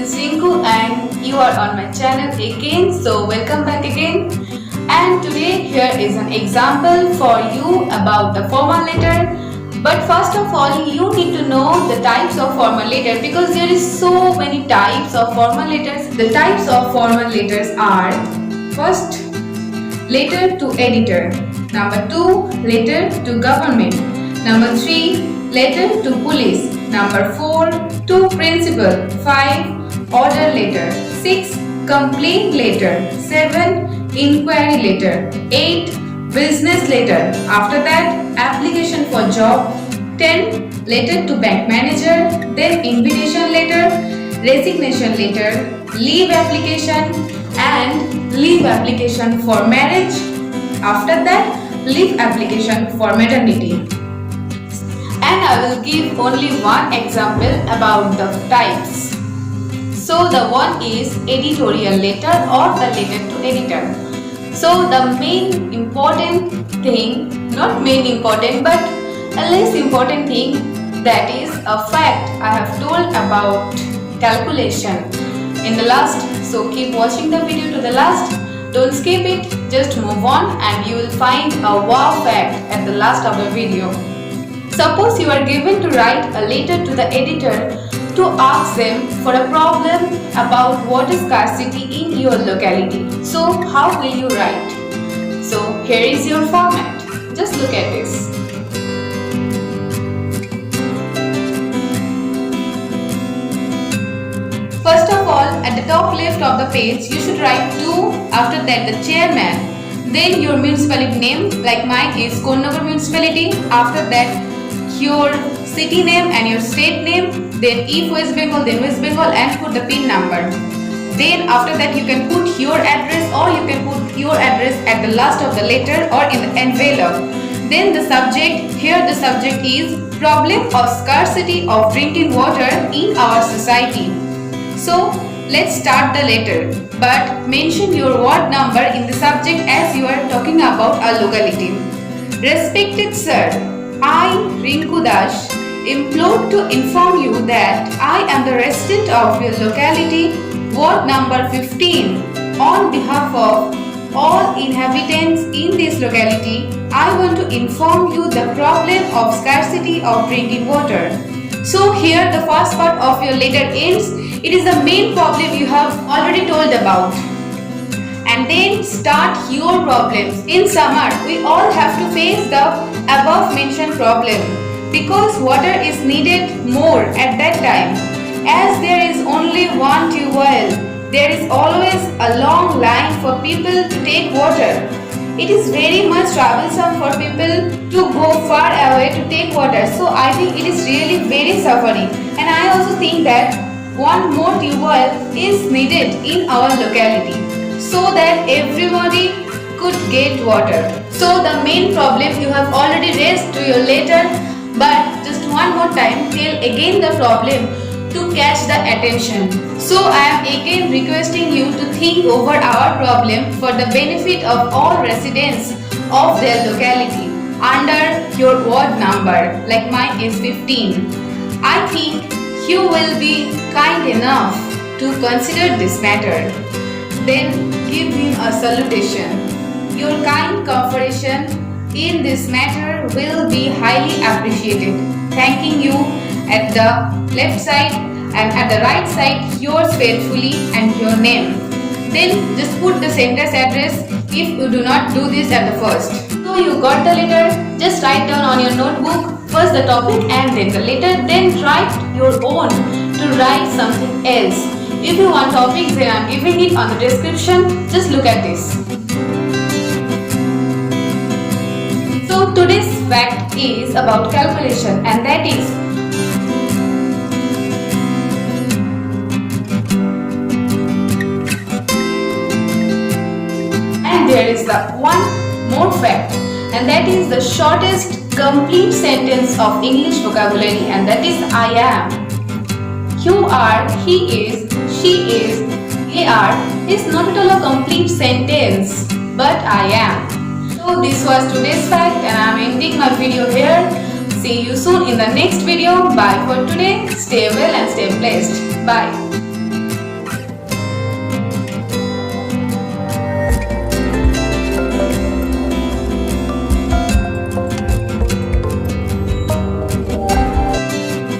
is Rinku and you are on my channel again, so welcome back again. And today here is an example for you about the formal letter. But first of all, you need to know the types of formal letter because there is so many types of formal letters. The types of formal letters are: first, letter to editor; number 2, letter to government; number 3, letter to police; number 4, to principal; 5, order letter; 6, complaint letter; 7, inquiry letter; 8, business letter. After that, application for job; 10, letter to bank manager; then invitation letter, resignation letter, leave application, and leave application for marriage. After that, leave application for maternity. And I will give only one example about the types. So the one is editorial letter or the letter to editor. So the main important thing, not main important but a less important thing, that is a fact I have told about calculation in the last. So keep watching the video to the last. Don't skip it, just move on and you will find a wow fact at the last of the video. Suppose you are given to write a letter to the editor to ask them for a problem about water scarcity in your locality. So how will you write? So here is your format. Just look at this. First of all, at the top left of the page, you should write to, after that the chairman, then your municipality name, like mine is Konnagar municipality, after that your city name and your state name, then if West Bengal, then West Bengal, and put the PIN number. Then after that you can put your address or you can put your address at the last of the letter or in the envelope. Then the subject, here the subject is problem of scarcity of drinking water in our society. So let's start the letter, but mention your ward number in the subject as you are talking about a locality. Respected sir, I, Rinku Das, implore to inform you that I am the resident of your locality, ward number 15. On behalf of all inhabitants in this locality, I want to inform you the problem of scarcity of drinking water. So here the first part of your letter ends. It is the main problem you have already told about. And then start your problems. In summer, we all have to face the above mentioned problem because water is needed more at that time. As there is only one tube well, there is always a long line for people to take water. It is very much troublesome for people to go far away to take water. So I think it is really very suffering. And I also think that one more tube well is needed in our locality so that everybody could get water. So the main problem you have already raised to your letter, but just one more time tell again the problem to catch the attention. So I am again requesting you to think over our problem for the benefit of all residents of their locality under your ward number, like mine is 15. I think you will be kind enough to consider this matter. Then give him a salutation. Your kind cooperation in this matter will be highly appreciated. Thanking you at the left side and at the right side yours faithfully and your name. Then just put the sender's address if you do not do this at the first. So you got the letter, just write down on your notebook first the topic and then the letter, then write your own to write something else. If you want topics, then I am giving it on the description. Just look at this. So today's fact is about calculation, and that is there is the one more fact, and that is the shortest complete sentence of English vocabulary, and that is I am. You are, he is, she is, they are is not at all a complete sentence, but I am. So this was today's fact and I am ending my video here. See you soon in the next video. Bye for today. Stay well and stay blessed. Bye.